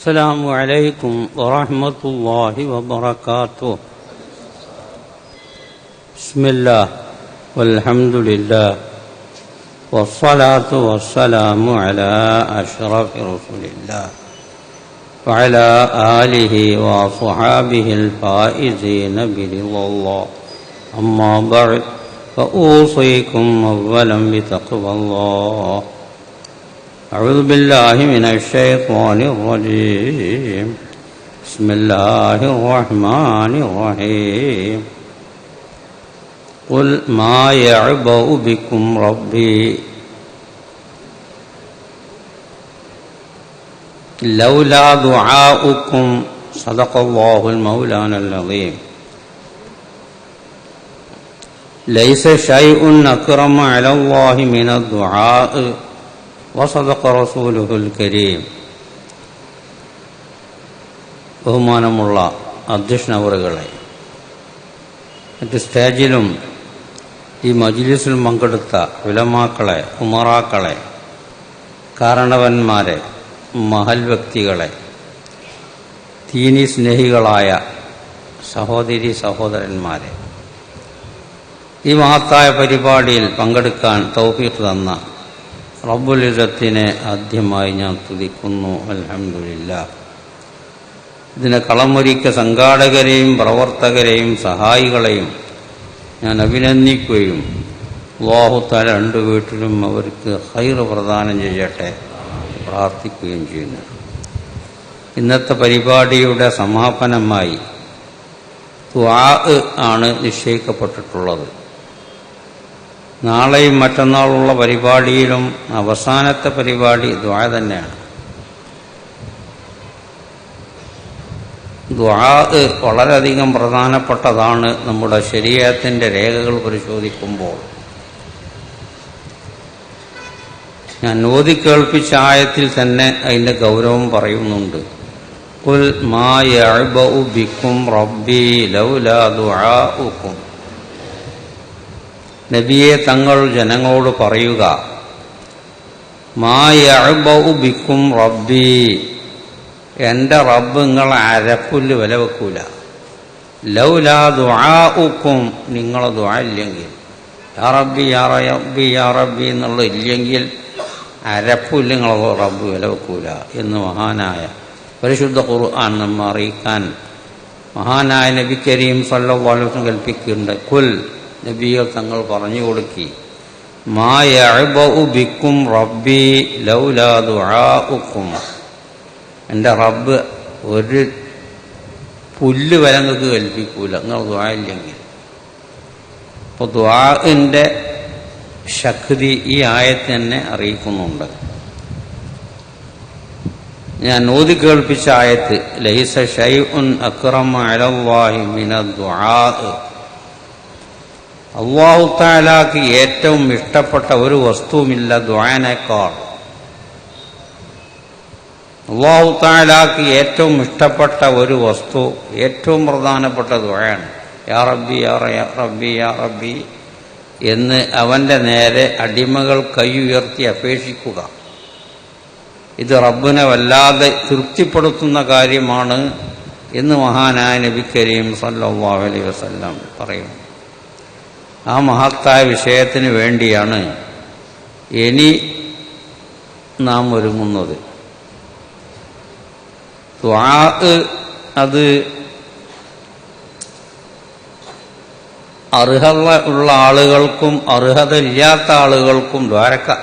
السلام عليكم ورحمة الله وبركاته. بسم الله والحمد لله والصلاة والسلام على أشرف رسول الله وعلى آله وصحابه الفائزين برضا الله. أما بعد فأوصيكم أولا بتقوى الله. أعوذ بالله من الشيطان الرجيم. بسم الله الرحمن الرحيم. قل ما يعبأ بكم ربي لولا دعاؤكم. صدق الله المولانا العظيم. ليس شيء أكرم على الله من الدعاء وصدق رسوله الكريم. ബഹുമാനമുള്ള അധ്യക്ഷനവറുകളെ, മറ്റ് സ്റ്റേജിലും ഈ മജ്ലിസിൽ പങ്കെടുത്ത ഉലമാക്കളെ, ഉമറാക്കളെ, കാരണവന്മാരെ, മഹൽ വ്യക്തികളെ, ദീനി സ്നേഹികളായ സഹോദരി സഹോദരന്മാരെ, ഈ മഹത്തായ പരിപാടിയിൽ പങ്കെടുക്കാൻ തൗഫീഖ് തന്ന റബ്ബുൽ ഇസ്സത്തിനെ ആദ്യമായി ഞാൻ സ്തുതിക്കുന്നു. അൽഹംദുലില്ലാഹ്. ഇതിനെ കളമൊരുക്കിയ സംഘാടകരെയും പ്രവർത്തകരെയും സഹായികളെയും ഞാൻ അഭിനന്ദിക്കുകയും അല്ലാഹു തആല രണ്ട് വീട്ടിലും അവർക്ക് ഖൈർ പ്രദാനം ചെയ്യട്ടെ പ്രാർത്ഥിക്കുകയും ചെയ്യുന്നു. ഇന്നത്തെ പരിപാടിയുടെ സമാപനമായി ദുആ ആണ് നിശ്ചയിക്കപ്പെട്ടിട്ടുള്ളത്. നാളെയും മറ്റന്നാളുള്ള പരിപാടിയിലും അവസാനത്തെ പരിപാടി ദുആ തന്നെയാണ്. ദുആ വളരെയധികം പ്രധാനപ്പെട്ടതാണ്. നമ്മുടെ ശരീഅത്തിന്റെ രേഖകൾ പരിശോധിക്കുമ്പോൾ ഞാൻ ഓതിക്കേൾപ്പിച്ച ആയത്തിൽ തന്നെ അതിൻ്റെ ഗൗരവം പറയുന്നുണ്ട്. ഖുൽ മാ യഅബഉ ബിക്കും റബ്ബി ലൗലാ ദുആഉക്കും. നബിയെ, തങ്ങൾ ജനങ്ങളോട് പറയുക, മാ യഅബഉ ബിക്കും റബ്ബി, എൻ്റെ റബ്ബ് നിങ്ങളെ അരപ്പുല്ല് വില വെക്കൂല. ലൗലാ ദുആഉക്കും, നിങ്ങളെ ദുആ ഇല്ലെങ്കിൽ, യാ റബ്ബി യാ റബ്ബി യാ റബ്ബി എന്നുള്ള ഇല്ലെങ്കിൽ അരപ്പുല്ല് നിങ്ങളെ റബ്ബ് വില വെക്കൂല എന്ന് മഹാനായ പരിശുദ്ധ ഖുർആൻ നമ്മെ അറിയിക്കാൻ മഹാനായ നബി കരീം സല്ലല്ലാഹു അലൈഹി വസല്ലം കൽപ്പിക്കുന്നുണ്ട്. കുൽ, നബിയെ തങ്ങൾ പറഞ്ഞു കൊടുക്കി, മാ യഅബഉ ബിക്കും റബ്ബി ലൗലാ ദുആഉക്കും, എൻ്റെ റബ്ബ് ഒരു പുല്ല് വരെ നിങ്ങൾക്ക് കൽപ്പിക്കൂല നിങ്ങൾ ദുആ ഇല്ലെങ്കിൽ. അപ്പോൾ ദുആഇൻ്റെ ശക്തി ഈ ആയത്ത് തന്നെ അറിയിക്കുന്നുണ്ട്. ഞാൻ ഓതി കേൾപ്പിച്ച ആയത്ത്, ലൈസ ശൈഉൻ അക്റമ അലല്ലാഹി മിനദ്ദുആ, അല്ലാഹു തആലാക്ക് ഏറ്റവും ഇഷ്ടപ്പെട്ട ഒരു വസ്തുവുമില്ല ദുആനേക്കാൾ. അല്ലാഹു തആലാക്ക് ഏറ്റവും ഇഷ്ടപ്പെട്ട ഒരു വസ്തു, ഏറ്റവും പ്രധാനപ്പെട്ട ദുആയാണ്. യാ റബ്ബി യാ റബ്ബി യാ റബ്ബി എന്ന് അവൻ്റെ നേരെ അടിമകൾ കൈയുയർത്തി അപേക്ഷിക്കുക. ഇത് റബ്ബിനെ വല്ലാതെ തൃപ്തിപ്പെടുത്തുന്ന കാര്യമാണ് എന്ന് മഹാനായ നബി കരീം സല്ലല്ലാഹു അലൈഹി വസല്ലം പറയുന്നു. ആ മഹത്തായ വിഷയത്തിന് വേണ്ടിയാണ് ഇനി നാം ഒരുങ്ങുന്നത്. ദുആ അത് അർഹത ഉള്ള ആളുകൾക്കും അർഹത ഇല്ലാത്ത ആളുകൾക്കും ദ്വാരക്കാം,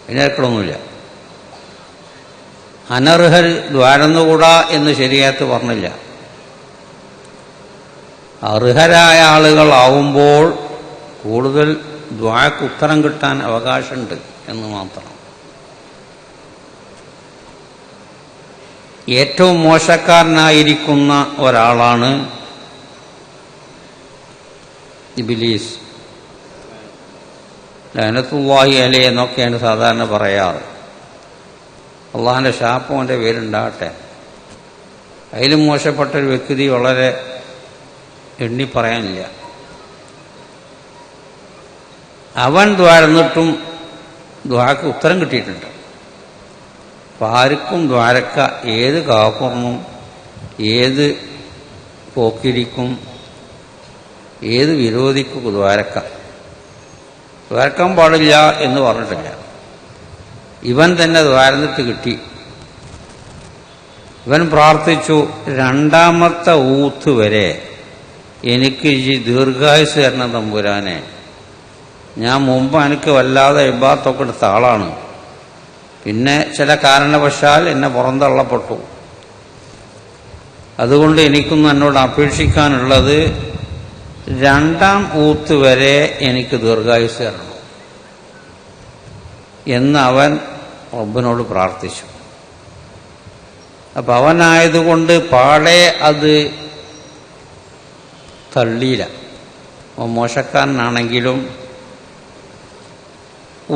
അതിനൊന്നുമില്ല. അനർഹർ ദ്വാരന്നുകൂടാ എന്ന് ശരീഅത്ത് പറഞ്ഞില്ല. അർഹരായ ആളുകളാവുമ്പോൾ കൂടുതൽ ദുആക്ക് ഉത്തരം കിട്ടാൻ അവകാശമുണ്ട് എന്ന് മാത്രം. ഏറ്റവും മോശക്കാരനായിരിക്കുന്ന ഒരാളാണ് ഇബ്ലീസ്, ലഅനത്തുല്ലാഹി അലൈഹി എന്നൊക്കെയാണ് സാധാരണ പറയാറ്. അള്ളാഹിൻ്റെ ശാപം അവൻ്റെ പേരുണ്ടാകട്ടെ. അതിലും മോശപ്പെട്ടൊരു വ്യക്തി വളരെ എണ്ണി പറയാനില്ല. അവൻ ദ്വാരന്നിട്ടും ദ്വാക്ക് ഉത്തരം കിട്ടിയിട്ടുണ്ട്. അപ്പം ആർക്കും ദ്വാരക്ക, ഏത് കാഫറിനും ഏത് പോക്കിരിക്കും ഏത് വിരോധിക്കും ദ്വാരക്കാൻ പാടില്ല എന്ന് പറഞ്ഞിട്ടില്ല. ഇവൻ തന്നെ ദ്വാരന്നിട്ട് കിട്ടി. ഇവൻ പ്രാർത്ഥിച്ചു, രണ്ടാമത്തെ ഊത്ത് വരെ എനിക്ക് ഈ ദീർഘായുസ് തരണം തമ്പുരാനെ. ഞാൻ മുമ്പ് എനിക്ക് വല്ലാതെ ഇബാദത്തൊക്കെ എടുത്ത ആളാണ്. പിന്നെ ചില കാരണവശാൽ എന്നെ പുറന്തള്ളപ്പെട്ടു. അതുകൊണ്ട് എനിക്കൊന്ന് എന്നോട് അപേക്ഷിക്കാനുള്ളത്, രണ്ടാം ഊത്ത് വരെ എനിക്ക് ദീർഘായുസ് തരണം എന്ന് അവൻ റബ്ബിനോട് പ്രാർത്ഥിച്ചു. അപ്പം അവനായതുകൊണ്ട് പാടെ അത് തള്ളിയില്ല. മോശക്കാരനാണെങ്കിലും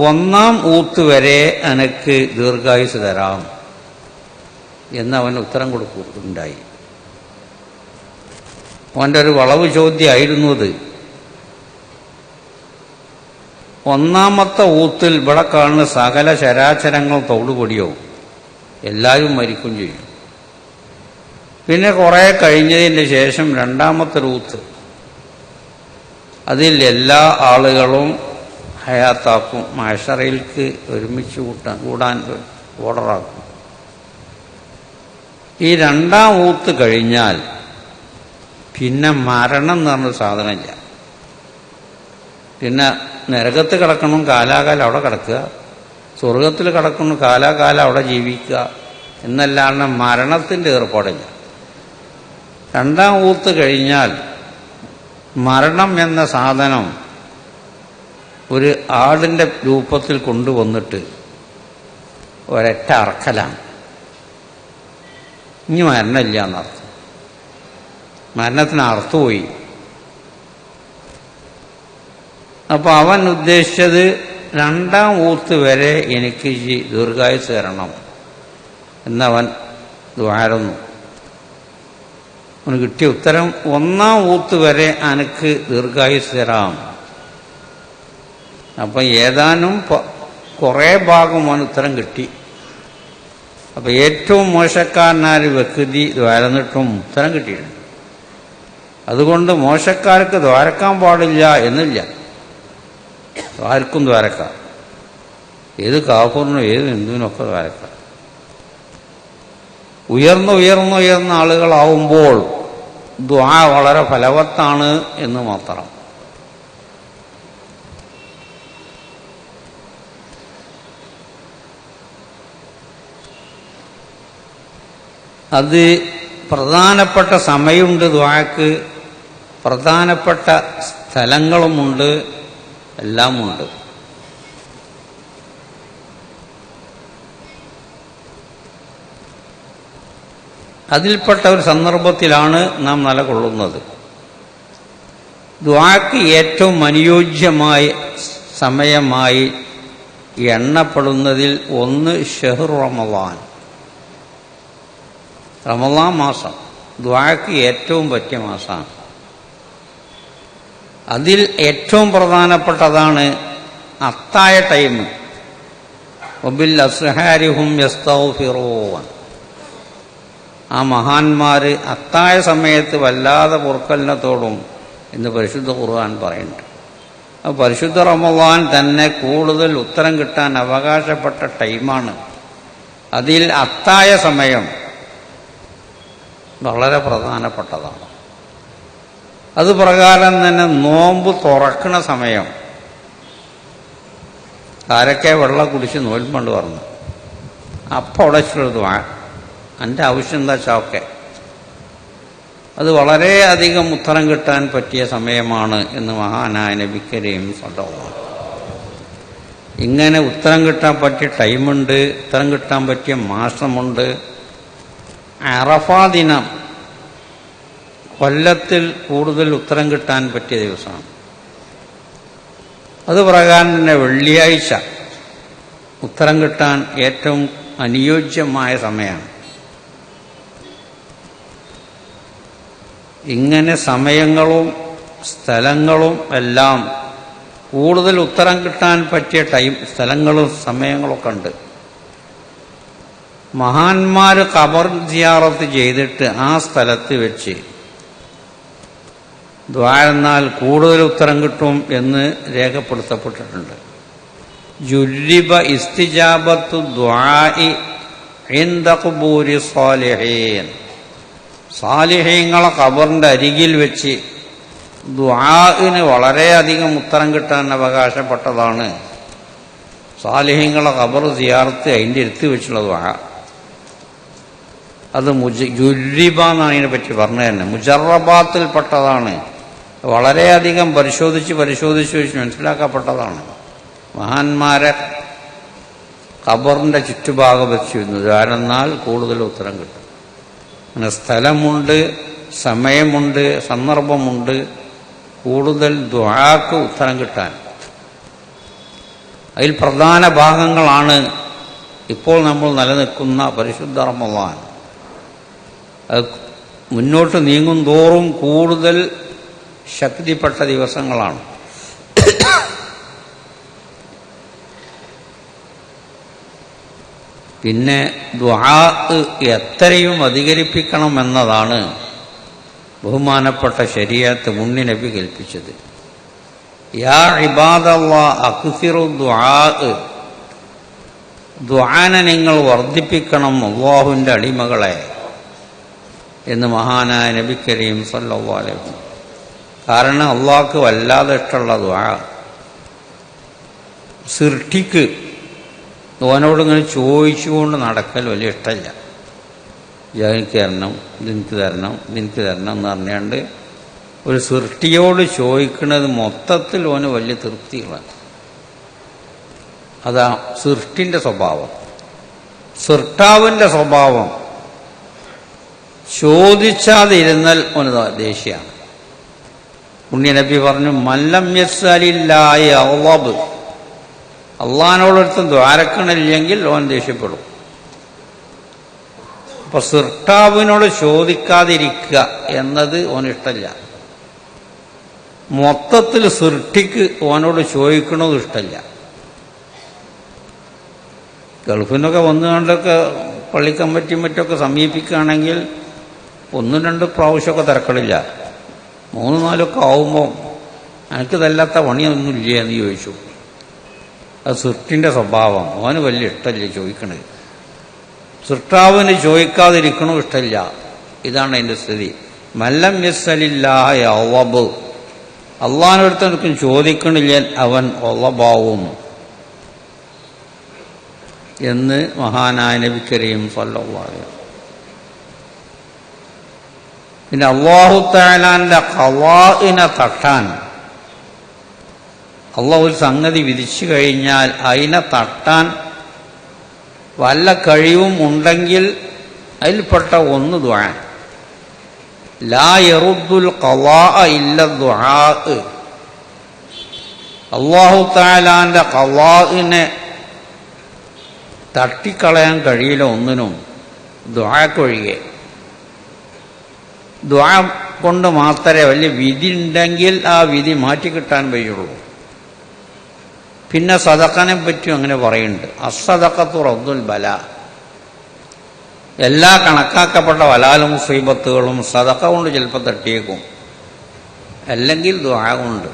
ഒന്നാം ഊത്ത് വരെ എനിക്ക് ദീർഘായുസ് തരാം എന്ന് അവൻ ഉത്തരം കൊടുക്കുകയുണ്ടായി. അവൻ്റെ ഒരു വളവ് ചോദ്യമായിരുന്നു അത്. ഒന്നാമത്തെ ഊത്തിൽ ഇവിടെ കാണുന്ന സകല ചരാചരങ്ങൾ തോടുപൊടിയാവും, എല്ലാവരും മരിക്കും ചെയ്യും. പിന്നെ കുറേ കഴിഞ്ഞതിന് ശേഷം രണ്ടാമത്തെ ഊത്ത്, അതിൽ എല്ലാ ആളുകളും ഹയാത്താക്കും, മഹ്ശറിലേക്ക് ഒരുമിച്ച് കൂടാൻ ഓർഡറാക്കും. ഈ രണ്ടാം ഊത്ത് കഴിഞ്ഞാൽ പിന്നെ മരണം എന്ന് പറഞ്ഞൊരു സാധനമില്ല. പിന്നെ നരകത്ത് കിടക്കണം, കാലാകാലം അവിടെ കിടക്കുക, സ്വർഗത്തിൽ കിടക്കണം, കാലാകാലം അവിടെ ജീവിക്കുക എന്നല്ലാണ്ട് മരണത്തിൻ്റെ ഏർപ്പാടില്ല. രണ്ടാം ഊത്ത് കഴിഞ്ഞാൽ മരണം എന്ന സാധനം ഒരു ആടിൻ്റെ രൂപത്തിൽ കൊണ്ടുവന്നിട്ട് ഒരൊറ്റ അറക്കലാണ്. ഇനി മരണമില്ല എന്നർത്ഥം. മരണത്തിന് അർത്ഥമായി. അപ്പോൾ അവൻ ഉദ്ദേശിച്ചത് രണ്ടാം ഊത്ത് വരെ എനിക്ക് ഈ ദീർഘായുസ് തരണം എന്നവൻ ദ്വാരുന്നു. അവന് കിട്ടിയ ഉത്തരം, ഒന്നാം ഊത്ത് വരെ എനിക്ക് ദീർഘായുസ് തരാം. അപ്പം ഏതാനും കുറേ ഭാഗം അവന് ഉത്തരം കിട്ടി. അപ്പം ഏറ്റവും മോശക്കാരനായ വ്യക്തി ദ്വാരന്നിട്ടും ഉത്തരം കിട്ടിയിട്ടുണ്ട്. അതുകൊണ്ട് മോശക്കാർക്ക് ദ്വാരക്കാൻ പാടില്ല എന്നില്ല. ആർക്കും ദ്വാരക്കാം, ഏത് കാഫറിനും ഏത് ഹിന്ദുവിനൊക്കെ ദ്വാരക്കാം. ഉയർന്ന ആളുകളാവുമ്പോൾ ദുആ വളരെ ഫലവത്താണ് എന്ന് മാത്രം. അത് പ്രധാനപ്പെട്ട സമയമുണ്ട്, ദുആക്ക് പ്രധാനപ്പെട്ട സ്ഥലങ്ങളുമുണ്ട്, എല്ലാമുണ്ട്. അതിൽപ്പെട്ട ഒരു സന്ദർഭത്തിലാണ് നാം നിലകൊള്ളുന്നത്. ദുആക്ക് ഏറ്റവും അനുയോജ്യമായ സമയമായി എണ്ണപ്പെടുന്നതിൽ ഒന്ന് ഷഹ്റു റമളാൻ, റമളാൻ മാസം ദുആക്ക് ഏറ്റവും പറ്റിയ മാസമാണ്. അതിൽ ഏറ്റവും പ്രധാനപ്പെട്ടതാണ് അത്തായ ടൈം. വബിൽ അസ്ഹാരി ഹും യസ്തഗ്ഫിറൂൻ. ആ മഹാന്മാർ അത്തായ സമയത്ത് വല്ലാതെ പൊറുക്കലിനത്തോടും എന്ന് പരിശുദ്ധ ഖുർആൻ പറയുന്നുണ്ട്. അപ്പോൾ പരിശുദ്ധ റമളാൻ തന്നെ കൂടുതൽ ഉത്തരം കിട്ടാൻ അവകാശപ്പെട്ട ടൈമാണ്. അതിൽ അത്തായ സമയം വളരെ പ്രധാനപ്പെട്ടതാണ്. അത് പ്രകാരം തന്നെ നോമ്പ് തുറക്കണ സമയം, ആരൊക്കെ വെള്ളം കുടിച്ച് നോൽപ്പണ്ട് പറഞ്ഞു, അപ്പം അവിടെ വെച്ചിട്ടുള്ളത് എൻ്റെ ആവശ്യം എന്താ വെച്ചാൽ ഒക്കെ അത് വളരെയധികം ഉത്തരം കിട്ടാൻ പറ്റിയ സമയമാണ് എന്ന് മഹാനായ നബി കരീം സ്വല്ലല്ലാഹു അലൈഹി വസല്ലം. ഇങ്ങനെ ഉത്തരം കിട്ടാൻ പറ്റിയ ടൈമുണ്ട്, ഉത്തരം കിട്ടാൻ പറ്റിയ മാസമുണ്ട്. അറഫാ ദിനം കൊല്ലത്തിൽ കൂടുതൽ ഉത്തരം കിട്ടാൻ പറ്റിയ ദിവസമാണ്. അത് പ്രകാരം തന്നെ വെള്ളിയാഴ്ച ഉത്തരം കിട്ടാൻ ഏറ്റവും അനുയോജ്യമായ സമയമാണ്. ഇങ്ങനെ സമയങ്ങളും സ്ഥലങ്ങളും എല്ലാം കൂടുതൽ ഉത്തരം കിട്ടാൻ പറ്റിയ ടൈം സ്ഥലങ്ങളും സമയങ്ങളൊക്കെ ഉണ്ട്. മഹാന്മാർ ഖബർ സിയാറത്ത് ചെയ്തിട്ട് ആ സ്ഥലത്ത് വെച്ച് ദുആ എന്നാൽ കൂടുതൽ ഉത്തരം കിട്ടും എന്ന് രേഖപ്പെടുത്തപ്പെട്ടിട്ടുണ്ട്. ജുരിബ ഇസ്തിജാബത്തു ദുആഇ ഇൻദ ഖുബൂരി സാലിഹീൻ. സാലിഹീങ്ങളെ ഖബറിന്റെ അരികിൽ വെച്ച് ദുആഇന് വളരെയധികം ഉത്തരം കിട്ടാൻ അവകാശപ്പെട്ടതാണ്. സാലിഹീങ്ങളെ ഖബർ സിയാറത്ത് അതിൻ്റെ അടുത്ത് വെച്ചുള്ള ദുആ. അത് ജുരിബ എന്നാണ് അതിനെ പറ്റി പറഞ്ഞു തന്നെ. മുജറബാത്തിൽപ്പെട്ടതാണ്. വളരെയധികം പരിശോധിച്ച് മനസ്സിലാക്കപ്പെട്ടതാണ്. മഹാന്മാരെ ഖബറിന്റെ ചുറ്റുഭാഗം വെച്ചിരുന്നത് ആരെന്നാൽ കൂടുതൽ ഉത്തരം കിട്ടും. അങ്ങനെ സ്ഥലമുണ്ട്, സമയമുണ്ട്, സന്ദർഭമുണ്ട് കൂടുതൽ ദുആക്ക് ഉത്തരം കിട്ടാൻ. അതിൽ പ്രധാന ഭാഗങ്ങളാണ് ഇപ്പോൾ നമ്മൾ നിലനിൽക്കുന്ന പരിശുദ്ധ റമളാൻ. അത് മുന്നോട്ട് നീങ്ങും തോറും കൂടുതൽ ശക്തിപ്പെട്ട ദിവസങ്ങളാണ്. പിന്നെ ദുആ എത്രയും അധികരിപ്പിക്കണമെന്നതാണ് ബഹുമാനപ്പെട്ട ശരീഅത്ത് മുന്നി നബി കൽപ്പിച്ചത്. യാ ഇബാദല്ലാഹ് അക്സിറു ദുആ, ദുആനെ നിങ്ങൾ വർദ്ധിപ്പിക്കണം അല്ലാഹുവിൻ്റെ അടിമകളെ എന്ന് മഹാനായ നബി കരീം സല്ലല്ലാഹു അലൈഹി വസല്ലം. കാരണം അള്ളാഹ്ക്ക് വല്ലാതെ ഇഷ്ടമുള്ള ദുആ. സൃഷ്ടിക്ക് ഓനോട് ഇങ്ങനെ ചോദിച്ചുകൊണ്ട് നടക്കൽ വലിയ ഇഷ്ടമില്ല. എനിക്ക് തരണം, ഇതെനിക്ക് തരണം, ഇതെനിക്ക് തരണം എന്ന് പറഞ്ഞാണ്ട് ഒരു സൃഷ്ടിയോട് ചോദിക്കുന്നത് മൊത്തത്തിൽ ഓന് വലിയ തൃപ്തികളാണ്. അതാ സൃഷ്ടിൻ്റെ സ്വഭാവം. സൃഷ്ടാവിൻ്റെ സ്വഭാവം ചോദിച്ചാതിരുന്നാൽ ഓന് ദേഷ്യമാണ്. പുണ്യനബി പറഞ്ഞു, മല്ലം യസ്അലില്ലാഹി അഗ്ളബ്. അള്ളാഹിനോടൊരുത്തും ദ്വാരക്കണില്ലെങ്കിൽ ഓൻ ദേഷ്യപ്പെടും. അപ്പൊ സൃഷ്ടാവിനോട് ചോദിക്കാതിരിക്കുക എന്നത് ഓനിഷ്ടല്ല. മൊത്തത്തിൽ സൃഷ്ടിക്ക് ഓനോട് ചോദിക്കണതും ഇഷ്ടല്ല. ഗൾഫിൽ വന്നു കണ്ടൊക്കെ പള്ളിക്കമ്പറ്റിയും മറ്റൊക്കെ സമീപിക്കുകയാണെങ്കിൽ 1-2 പ്രാവശ്യമൊക്കെ തിരക്കടില്ല. 3-4 ആവുമ്പോൾ എനിക്കിതല്ലാത്ത പണിയൊന്നുമില്ല എന്ന് ചോദിച്ചു. അത് സൃഷ്ടിൻ്റെ സ്വഭാവം. ഓന് വലിയ ഇഷ്ടമില്ല ചോദിക്കണത്. സൃഷ്ടാവിന് ചോദിക്കാതിരിക്കണോ ഇഷ്ടമില്ല. ഇതാണ് അതിൻ്റെ സ്ഥിതി. മല്ലം യസ്അലില്ലാഹി അഗ്ളബ്. അള്ളാഹിനടുത്ത് ചോദിക്കണില്ല അവൻ ഒളബാവും എന്ന് മഹാനായ നബി കരീം സല്ലല്ലാഹു അലൈഹി വസല്ലം. പിന്നെ അല്ലാഹു തആലാന്റെ ഖളാഇനെ തട്ടാൻ, അള്ളാഹു ഒരു സംഗതി വിധിച്ചു കഴിഞ്ഞാൽ അതിനെ തട്ടാൻ വല്ല കഴിവും ഉണ്ടെങ്കിൽ അതിൽപ്പെട്ട ഒന്ന് ദുആ. ലാ യറുദ്ദുൽ ഖളാഅ ഇല്ല ദുആ. അല്ലാഹു തആലാന്റെ ഖളാഇനെ തട്ടിക്കളയാൻ കഴിയില്ല ഒന്നിനും, ദുആക്കൊഴികെ. ദുആ കൊണ്ട് മാത്രമേ വലിയ വിധി ഉണ്ടെങ്കിൽ ആ വിധി മാറ്റിക്കിട്ടാൻ കഴിയുള്ളൂ. പിന്നെ സദഖനെ പറ്റി അങ്ങനെ പറയുന്നുണ്ട്. അസ്സദഖത്തു റദ്ദുൽ ബലാ. എല്ലാ കണക്കാക്കപ്പെട്ട വലാലും മുസീബത്തുകളും സദഖ കൊണ്ട് ചിലപ്പോൾ തട്ടിയേക്കും, അല്ലെങ്കിൽ ദുആ കൊണ്ട്.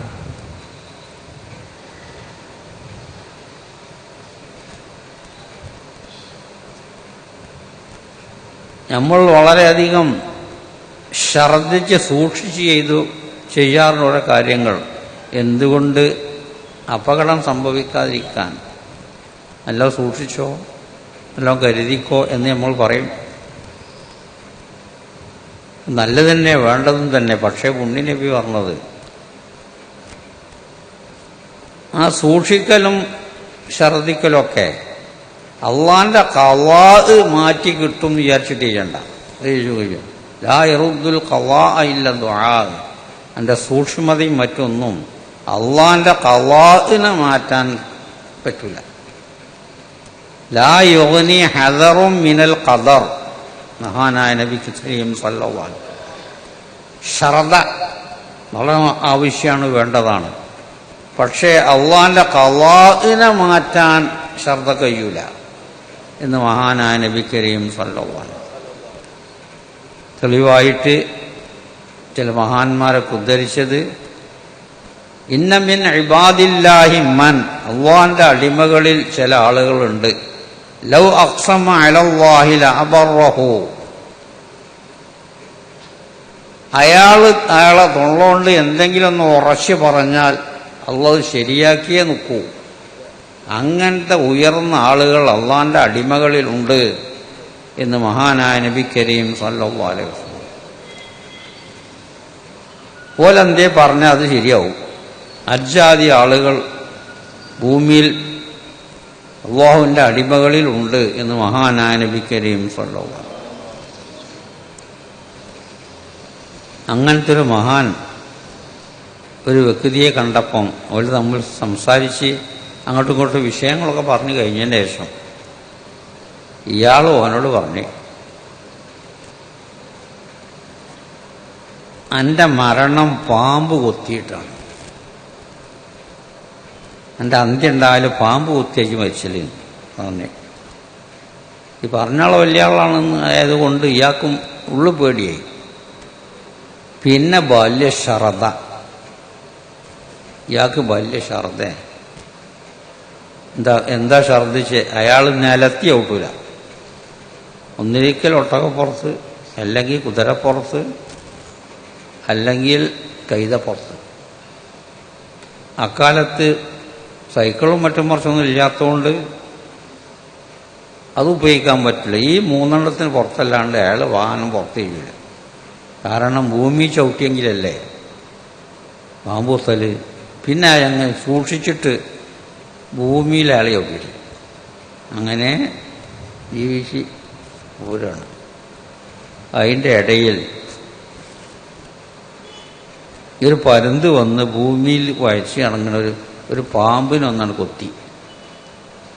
നമ്മൾ വളരെയധികം ഛർദ്ദിച്ച് സൂക്ഷിച്ച് ചെയ്യാറുള്ള ഓരോ കാര്യങ്ങൾ. എന്തുകൊണ്ട്? അപകടം സംഭവിക്കാതിരിക്കാൻ. എല്ലാം സൂക്ഷിച്ചോ, എല്ലാം കരുതിക്കോ എന്ന് നമ്മൾ പറയും. നല്ലത് തന്നെ, വേണ്ടതും തന്നെ. പക്ഷേ പുണ്യ നബി പറഞ്ഞത് ആ സൂക്ഷിക്കലും ഛർദ്ദിക്കലൊക്കെ അള്ളാന്റെ ഖളാഅ് മാറ്റി കിട്ടും എന്ന് വിചാരിച്ചിട്ട് ചെയ്യണ്ട. ലാ യറുദ്ദുൽ ഖളാഅ ഇല്ല ദുആ. എൻ്റെ സൂക്ഷ്മതയും മറ്റൊന്നും അള്ളാന്റെ ഖളാഇനെ മാറ്റാൻ പറ്റില്ല. ലാ യുഗ്നി ഹദറും മിനൽ ഖദർ. മഹാനായ നബി കരീം സല്ലല്ലാഹു അലൈഹി വസല്ലം. ശർദ വളരെ ആവശ്യമാണ്, വേണ്ടതാണ്. പക്ഷേ അള്ളാന്റെ ഖളാഇനെ മാറ്റാൻ ശർദ കഴിയൂല. എന്ന് മഹാനായ നബി കരീം സല്ലല്ലാഹു അലൈഹി വസല്ലം. തെളിവായിട്ട് ചില മാന്മാരൊക്കെ ഉദ്ധരിച്ചത്, ഇന്ന മിൻ ഇബാദില്ലാഹി മൻ, അല്ലാഹുവിന്റെ അടിമകളിൽ ചില ആളുകളുണ്ട്, ലൗ അഖ്സമ അലല്ലാഹി ലഅബറഹു, അയാളെ തൊള്ളോണ്ട് എന്തെങ്കിലും ഒന്ന് ഉറച്ചു പറഞ്ഞാൽ അള്ളാഹു ശരിയാക്കിയേ നിൽക്കൂ. അങ്ങനത്തെ ഉയർന്ന ആളുകൾ അള്ളാഹിന്റെ അടിമകളിലുണ്ട് എന്ന് മഹാനായ നബി കരീം സല്ലല്ലാഹു അലൈഹി വസല്ലം. ഓലെന്തേ പറഞ്ഞാൽ അത് ശരിയാവും. അജ്ജാതി ആളുകൾ ഭൂമിയിൽ അള്ളാഹുവിൻ്റെ അടിമകളിൽ ഉണ്ട് എന്ന് മഹാനായ നബി കരീം സല്ലല്ലാഹു അലൈഹി വസല്ലം. അങ്ങനത്തെ ഒരു മഹാൻ ഒരു വ്യക്തിയെ കണ്ടപ്പം അവർ തമ്മിൽ സംസാരിച്ച് അങ്ങോട്ടും ഇങ്ങോട്ടും വിഷയങ്ങളൊക്കെ പറഞ്ഞു കഴിഞ്ഞതിന് ശേഷം ഇയാൾ അവനോട് പറഞ്ഞു, എൻ്റെ മരണം പാമ്പ് കൊത്തിയിട്ടാണ്, എൻ്റെ അന്ത്യം ഉണ്ടായാലും പാമ്പ് കൊത്തിയേക്ക് മരിച്ചില്ല പറഞ്ഞു. ഈ പറഞ്ഞാൾ വലിയ ആളാണെന്ന് ആയതുകൊണ്ട് ഇയാൾക്കും ഉള്ളു പേടിയായി. പിന്നെ ബാല്യ ഷറദ, ഇയാൾക്ക് ബാല്യ ഷർദ. എന്താ ഛർദ്ദിച്ച്? അയാൾ നിലത്തി ഔട്ടൂല. ഒന്നിരിക്കൽ ഒട്ടകപ്പുറത്ത്, അല്ലെങ്കിൽ കുതിരപ്പുറത്ത്, അല്ലെങ്കിൽ കൈതപ്പുറത്ത്. അക്കാലത്ത് സൈക്കിളും മറ്റും മറിച്ചൊന്നും ഇല്ലാത്തതുകൊണ്ട് അത് ഉപയോഗിക്കാൻ പറ്റില്ല. ഈ മൂന്നെണ്ണത്തിന് പുറത്തല്ലാണ്ട് അയാൾ വാഹനം പുറത്ത് ചെയ്യില്ല. കാരണം ഭൂമി ചവിട്ടിയെങ്കിലല്ലേ പാമ്പൂത്തൽ. പിന്നെ അങ്ങനെ സൂക്ഷിച്ചിട്ട് ഭൂമിയിൽ അയാൾ ചവിട്ടിയില്ല. അങ്ങനെ ജീവിച്ച് പോരാണ്. അതിൻ്റെ ഇടയിൽ ഒരു പരുന്ത് വന്ന് ഭൂമിയിൽ വയച്ച് ഇറങ്ങുന്ന ഒരു പാമ്പിനൊന്നാണ് കൊത്തി.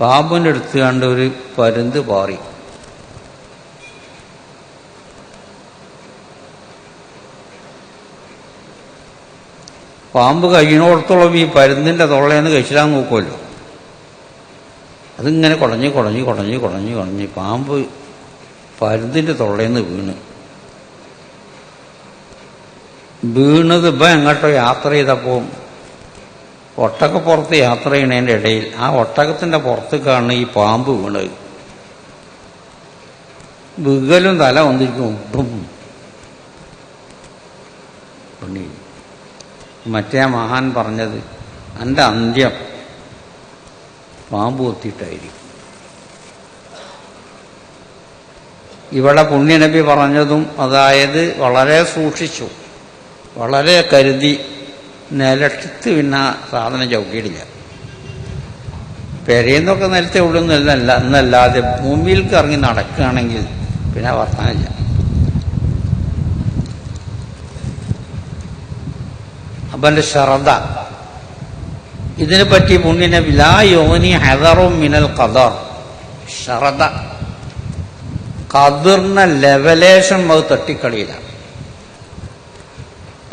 പാമ്പിൻ്റെ അടുത്ത് കണ്ട് ഒരു പരുന്ത് പാറി. പാമ്പ് കഴിയുന്നിടത്തോളം ഈ പരുന്തിൻ്റെ തൊള്ളേന്ന് കഴിച്ചിടാൻ നോക്കുമല്ലോ. അതിങ്ങനെ കുടഞ്ഞ് കുടഞ്ഞ് കുടഞ്ഞ് കുടഞ്ഞ് കുടഞ്ഞ് പാമ്പ് പരുന്തിൻ്റെ തൊള്ളേന്ന് വീണത് ഇപ്പം എങ്ങോട്ടോ യാത്ര ചെയ്തപ്പോൾ ഒട്ടകപ്പുറത്ത് യാത്ര ചെയ്യണതിൻ്റെ ഇടയിൽ ആ ഒട്ടകത്തിൻ്റെ പുറത്തേക്കാണ് ഈ പാമ്പ് വീണത്. വികലും തല വന്നിരിക്കും. മറ്റേ മഹാൻ പറഞ്ഞത്, എൻ്റെ അന്ത്യം പാമ്പ് കൊത്തിയിട്ടായിരിക്കും. ഇവിടെ പുണ്യനബി പറഞ്ഞതും അതായത് വളരെ സൂക്ഷിച്ചു, വളരെ കരുതി, നിലത്ത് പിന്നെ സാധനം ചവിട്ടിയിടില്ല. പെരയെന്നൊക്കെ നിലത്തെ ഉള്ളുന്നല്ല എന്നല്ലാതെ ഭൂമിയിലേക്ക് ഇറങ്ങി നടക്കുകയാണെങ്കിൽ പിന്നെ വർത്താനില്ല. അപ്പം എൻ്റെ ഷറദ ഇതിനെപ്പറ്റി പുണ്യനബി ലാ യോനി ഹദറും മിനൽ ഖദർ, ഷറദ ഖദറിനെ ലെവലേഷൻ അത് തട്ടിക്കളിയില്ല.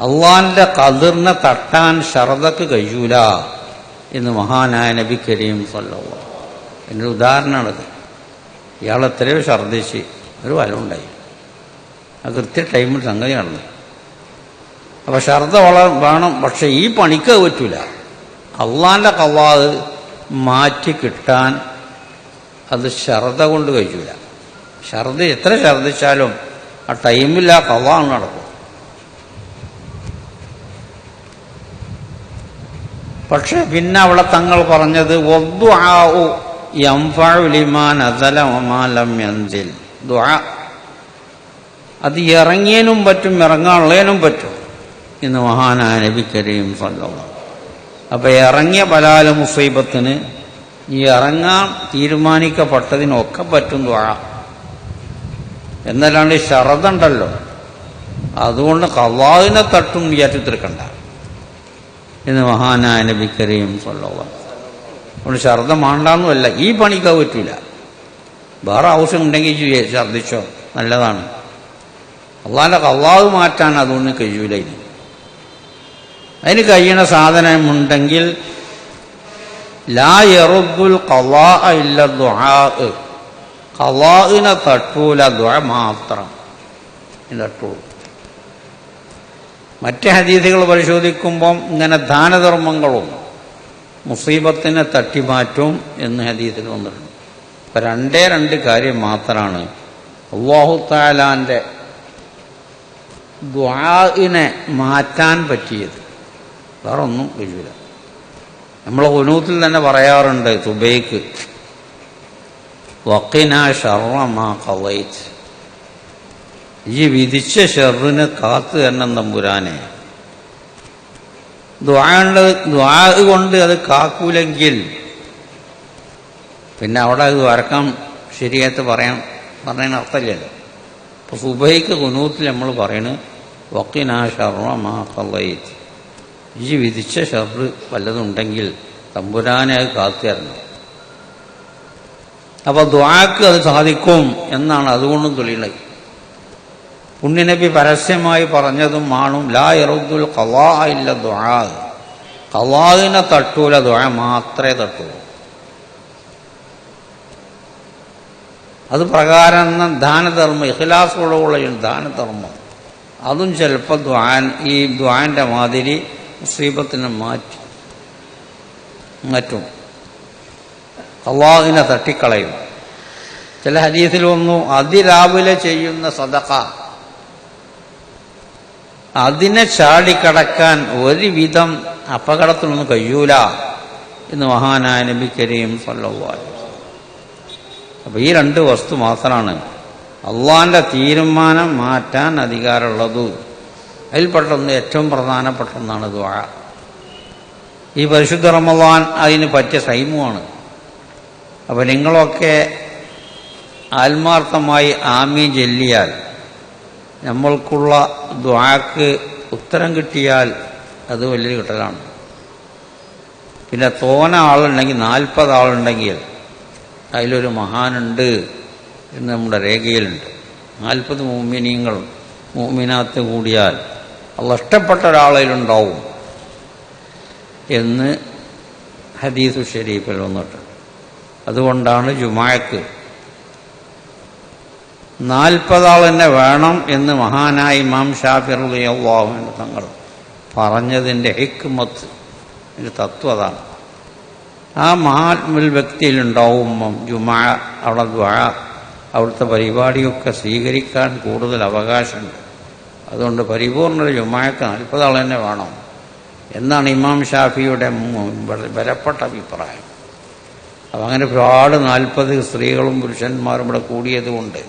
അള്ളാഹിന്റെ ഖദറിനെ തട്ടാൻ ഷറദക്ക് കഴിയൂല എന്ന് മഹാനായ നബി കരീം സല്ലല്ലാഹു അലൈഹി വസല്ലം. എൻ്റെ ഉദാഹരണമാണത്. ഇയാൾ എത്രയോ ഛർദ്ദിച്ച് ഒരു വലമുണ്ടായി. അത് കൃത്യ ടൈമിൽ സംഗതി നടന്നു. അപ്പം ഷർദ വേണം, പക്ഷെ ഈ പണിക്ക് പറ്റൂല. അള്ളാഹിന്റെ ഖളാ മാറ്റി കിട്ടാൻ അത് ഷർദ കൊണ്ട് കഴിയൂല. ഷർദ എത്ര ഛർദ്ദിച്ചാലും ആ ടൈമിൽ ആ ഖളാ നടക്കും. പക്ഷെ പിന്നെ അവിടെ തങ്ങൾ പറഞ്ഞത് വദ്ദുആഉ യൻഫഉ ലിമാൻ നസല വമാ ലം യൻസിൽ, ദുആ അത് ഇറങ്ങിയതിനും പറ്റും ഇറങ്ങാനുള്ളതിനും പറ്റും എന്ന് മഹാനായ നബി കരീം സല്ലല്ലാഹു അലൈഹി വസല്ലം. അപ്പം ഇറങ്ങിയ ബലാല മുസീബത്തിന് ഈ ഇറങ്ങാൻ തീരുമാനിക്കപ്പെട്ടതിനൊക്കെ പറ്റും ദുആ. എന്നല്ലാണ്ട് ഷറദുണ്ടല്ലോ, അതുകൊണ്ട് ഖളാഇനെ തട്ടും വിചാരിച്ചിരിക്കണ്ട എന്ന് മഹാനായ നബി കരീം സല്ലല്ലാഹു അലൈഹി വസല്ലം. അതുകൊണ്ട് ഷർദ മാണ്ടാന്നുമല്ല, ഈ പണിക്ക് പറ്റൂല. വേറെ ആവശ്യം ഉണ്ടെങ്കിൽ ഛർദ്ദിച്ചോ, നല്ലതാണ്. അള്ളാഹിന്റെ ഖളാ മാറ്റാൻ അതുകൊണ്ട് കഴിയൂല. അതിന് കഴിയണ സാധനമുണ്ടെങ്കിൽ ലാ യറുദ്ദുൽ ഖളാഅ ഇല്ല ദുആ, ഖളാഇനെ തട്ടൂല, ദുആ മാത്രം തട്ടൂല. മറ്റ് ഹദീസുകൾ പരിശോധിക്കുമ്പം ഇങ്ങനെ ദാനധർമ്മങ്ങളും മുസീബത്തിനെ തട്ടിമാറ്റും എന്ന് ഹദീസിൽ വന്നിട്ടുണ്ട്. അപ്പം രണ്ട് കാര്യം മാത്രമാണ് അല്ലാഹു തആലാന്റെ ദുആഇനെ മാറ്റാൻ പറ്റിയത്, വേറെ ഒന്നും കഴിയില്ല. നമ്മൾ ഖുനൂത്തിൽ തന്നെ പറയാറുണ്ട് സുബൈക്ക്, വഖിനാ ശർറ മാ ഖളൈത്, ഈ വിധിച്ച ഷർറിന് കാത്തു തന്നെ തമ്പുരാനെ. ദുആ കൊണ്ട് അത് കാക്കൂലെങ്കിൽ പിന്നെ അവിടെ അത് വരക്കാൻ ശരിയായിട്ട് പറയുന്ന അർത്ഥമില്ലല്ലോ. അപ്പോൾ സുബൈക്ക് ഖുനൂത്തിൽ നമ്മൾ പറയണത് വഖിനാ ശർറ മാ ഖളൈത്, ഈ വിധിച്ച ഷർറ് വല്ലതുണ്ടെങ്കിൽ തമ്പുരാനെ അത് കാത്തു തരണം. അപ്പോൾ ദുആക്ക് അത് സാധിക്കും എന്നാണ് അതുകൊണ്ടും തെളിയുന്നത്. പുണ്യനബി പരസ്യമായി പറഞ്ഞതും ആണും ലാ യറുദ്ദുൽ ഖളാഅ ഇല്ല ദുആ, ഖളാഇനെ തട്ടൂല, ദുആ മാത്രമേ തട്ടൂല. അത് പ്രകാരം ദാനധർമ്മം, ഇഖ്ലാസോടുള്ള ദാനധർമ്മം, അതും ചിലപ്പോൾ ഈ ദുആന്റെ മാതിരി മുസീബത്തിനെ മാറ്റും, ഖളാഇനെ തട്ടിക്കളയും. ചില ഹദീസിൽ വന്നു അതിരാവിലെ ചെയ്യുന്ന സദഖ അതിനെ ചാടിക്കടക്കാൻ ഒരുവിധം അപകടത്തിലൊന്നും കഴിയൂല എന്ന് മഹാനായ നബി കരീം സല്ലല്ലാഹു അലൈഹി വസല്ലം. അപ്പോൾ ഈ രണ്ട് വസ്തു മാത്രമാണ് അള്ളാന്റെ തീരുമാനം മാറ്റാൻ അധികാരമുള്ളത്. അതിൽപ്പെട്ടൊന്ന്, ഏറ്റവും പ്രധാനപ്പെട്ട ഒന്നാണ് ദുആ. ഈ പരിശുദ്ധ റമളാൻ അതിന് പറ്റിയ ടൈമുമാണ്. അപ്പോൾ നിങ്ങളൊക്കെ ആത്മാർത്ഥമായി ആമീൻ ചൊല്ലിയാൽ, നമ്മൾക്കുള്ള ദുആക്ക് ഉത്തരം കിട്ടിയാൽ അത് വലിയ കിട്ടലാണ്. പിന്നെ തോന ആളുണ്ടെങ്കിൽ, 40 ആളുണ്ടെങ്കിൽ അതിലൊരു മഹാനുണ്ട് എന്ന് നമ്മുടെ രേഖയിലുണ്ട്. 40 മുഅ്മിനീങ്ങളും മുഅ്മിനാത്ത് കൂടിയാൽ അള്ളാഹ് ഇഷ്ടപ്പെട്ട ഒരാളതിലുണ്ടാവും എന്ന് ഹദീസു ശരീഫിൽ വന്നിട്ടുണ്ട്. അതുകൊണ്ടാണ് ജുമാഅക്ക് 40 ആൾ തന്നെ വേണം എന്ന് മഹാനായ ഇമാം ഷാഫി റളിയല്ലാഹു അൻഹു തങ്ങൾ പറഞ്ഞതിൻ്റെ ഹിക്മത്ത്, ഇതിൻ്റെ തത്വം അതാണ്. ആ മഹാത്മൽ വ്യക്തിയിലുണ്ടാവുമ്പം ജുമാ, അവിടെ ദുആ, അവിടുത്തെ പരിപാടിയൊക്കെ സ്വീകരിക്കാൻ കൂടുതൽ അവകാശമുണ്ട്. അതുകൊണ്ട് പരിപൂർണ്ണ ജുമാഅക്ക് 40 ആൾ തന്നെ വേണം എന്നാണ് ഇമാം ഷാഫിയുടെ ബലപ്പെട്ട അഭിപ്രായം. അപ്പം അങ്ങനെ ഒരുപാട് 40 സ്ത്രീകളും പുരുഷന്മാരും ഇവിടെ കൂടിയതുകൊണ്ട്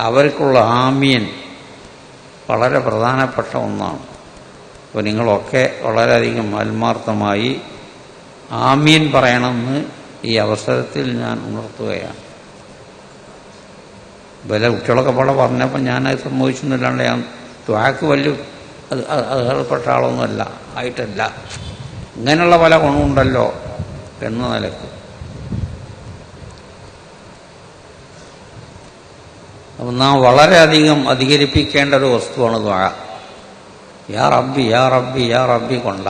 അവർക്കുള്ള ആമീൻ വളരെ പ്രധാനപ്പെട്ട ഒന്നാണ്. അപ്പോൾ നിങ്ങളൊക്കെ വളരെയധികം ആത്മാർത്ഥമായി ആമീൻ പറയണമെന്ന് ഈ അവസരത്തിൽ ഞാൻ ഉണർത്തുകയാണ്. കുട്ടികളൊക്കെ ഇവിടെ പറഞ്ഞപ്പോൾ ഞാനത് സമ്മതിച്ചൊന്നുമില്ലാണ്ട് ഞാൻ ദുആക്ക് വലിയ അർഹതപ്പെട്ട ആളൊന്നുമല്ല, ആയിട്ടല്ല, ഇങ്ങനെയുള്ള പല ഗുണമുണ്ടല്ലോ എന്ന നിലക്ക്. അപ്പം നാം വളരെയധികം അധികരിപ്പിക്കേണ്ട ഒരു വസ്തുവാണ് ദുആ. യാ റബ്ബി യാ റബ്ബി യാ റബ്ബി കൊണ്ട,